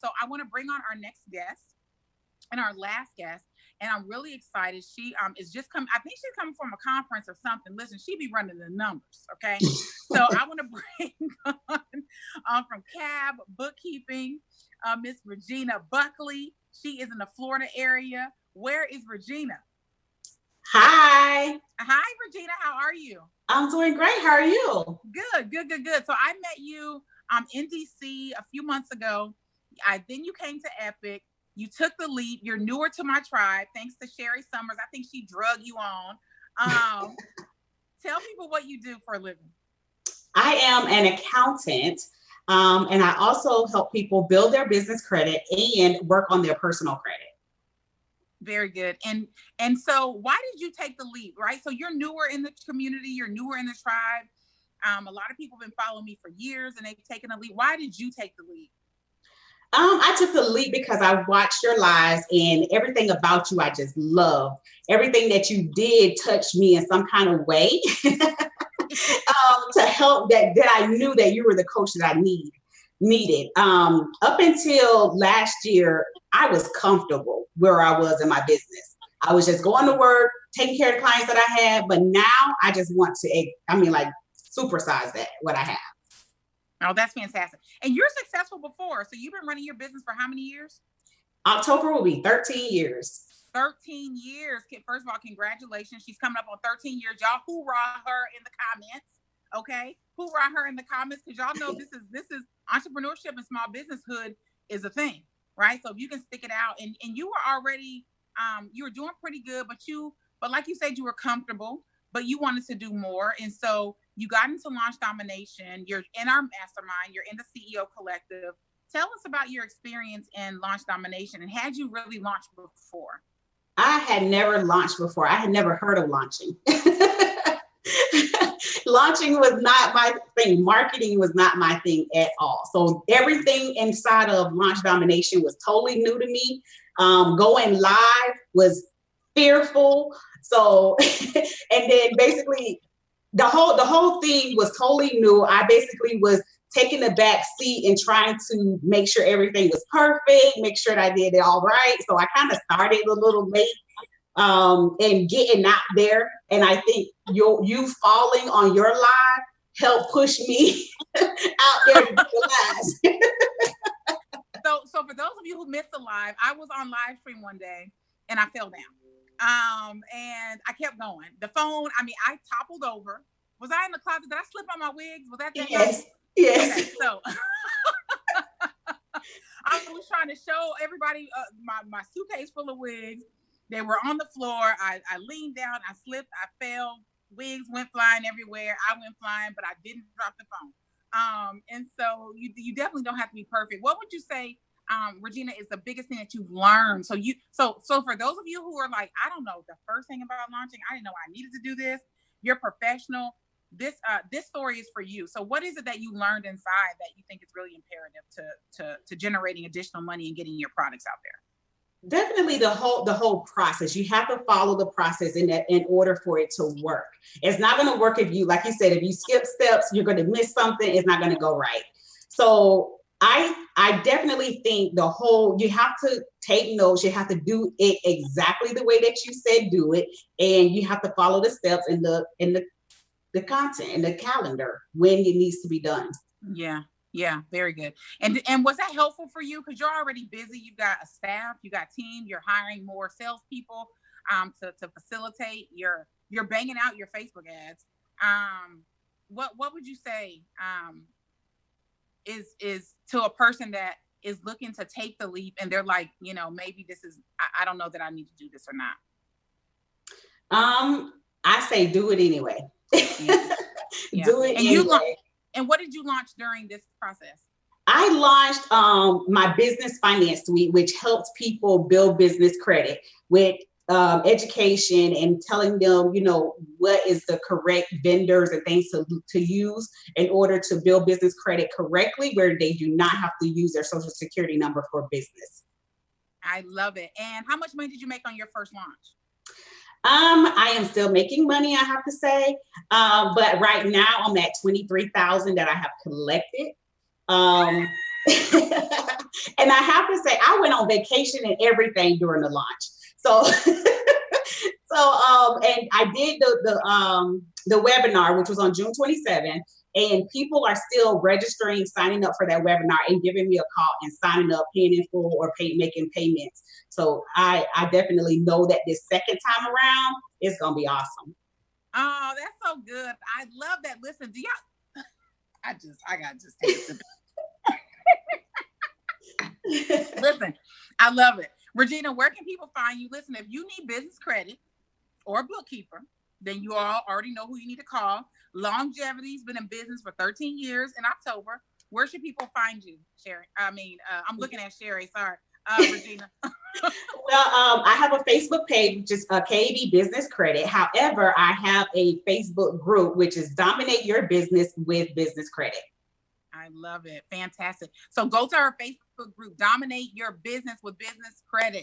So I want to bring on our next guest and our last guest. And I'm really excited. She is just coming. I think she's coming from a conference or something. Listen, she be running the numbers, okay? So I want to bring on from CAB Bookkeeping, Miss Regina Buckley. She is in the Florida area. Where is Regina? Hi. Hi, Regina. How are you? I'm doing great. How are you? Good. So I met you in DC a few months ago. Then you came to Epic. You took the leap. You're newer to my tribe, thanks to Sherry Summers. I think she drug you on. Tell people what you do for a living. I am an accountant, and I also help people build their business credit and work on their personal credit. Very good. And so why did you take the leap, right? So you're newer in the community. You're newer in the tribe. A lot of people have been following me for years, and they've taken a leap. Why did you take the leap? I took the leap because I watched your lives, and everything about you I just love. Everything that you did touched me in some kind of way to help that I knew that you were the coach that I needed. Up until last year, I was comfortable where I was in my business. I was just going to work, taking care of the clients that I had, but now I just want to, supersize that, what I have. Oh, that's fantastic. And you're successful before. So you've been running your business for how many years? October will be 13 years. 13 years. First of all, congratulations. She's coming up on 13 years. Y'all hoorah her in the comments. Okay. Hoorah her in the comments, because y'all know this is entrepreneurship and small business hood is a thing, right? So if you can stick it out, and you were already you were doing pretty good, but like you said, you were comfortable, but you wanted to do more. And so you got into Launch Domination. You're in our mastermind. You're in the CEO Collective. Tell us about your experience in Launch Domination, and had you really launched before? I had never launched before. I had never heard of launching. Launching was not my thing. Marketing was not my thing at all. So everything inside of Launch Domination was totally new to me. Going live was fearful. So, and then basically the whole thing was totally new. I basically was taking the back seat and trying to make sure everything was perfect, make sure that I did it all right. So I kind of started a little late and getting out there. And I think you falling on your live helped push me out there to do the lives. So for those of you who missed the live, I was on live stream one day and I fell down. And I kept going. The phone, I toppled over. Was I in the closet? Did I slip on my wigs? Was that Yes. Yes. Okay, so I was trying to show everybody my suitcase full of wigs. They were on the floor. I leaned down. I slipped. I fell. Wigs went flying everywhere. I went flying, but I didn't drop the phone. And so you definitely don't have to be perfect. What would you say, Regina, is the biggest thing that you've learned? So for those of you who are like, I don't know the first thing about launching, I didn't know I needed to do this. You're professional. This story is for you. So what is it that you learned inside that you think is really imperative to generating additional money and getting your products out there? Definitely the whole process. You have to follow the process in order for it to work. It's not going to work if you, like you said, if you skip steps, you're going to miss something. It's not going to go right. So I definitely think you have to take notes. You have to do it exactly the way that you said do it, and you have to follow the steps in the content and the calendar when it needs to be done. Yeah, very good. And was that helpful for you? Because you're already busy. You've got a staff, you got team, you're hiring more salespeople to facilitate. You're banging out your Facebook ads. What would you say is to a person that is looking to take the leap and they're like, maybe this is, I don't know that I need to do this or not? I say do it anyway. Yeah. Do it anyway. And what did you launch during this process? I launched my business finance suite, which helps people build business credit with education and telling them, what is the correct vendors and things to use in order to build business credit correctly, where they do not have to use their social security number for business. I love it. And how much money did you make on your first launch? I am still making money, I have to say. But right now I'm at $23,000 that I have collected. And I have to say, I went on vacation and everything during the launch. So, and I did the webinar, which was on June 27th, and people are still registering, signing up for that webinar, and giving me a call and signing up, paying in full or making payments. So I definitely know that this second time around is gonna be awesome. Oh, that's so good. I love that. Listen, do y'all? I got just take a sip. Listen, I love it. Regina, where can people find you? Listen, if you need business credit or a bookkeeper, then you all already know who you need to call. Longevity's been in business for 13 years in October. Where should people find you, Sherry? I'm looking at Sherry. Sorry, Regina. Well, I have a Facebook page, which is KAB Business Credit. However, I have a Facebook group, which is Dominate Your Business with Business Credit. I love it. Fantastic. So go to our Facebook group, Dominate Your Business with Business Credit.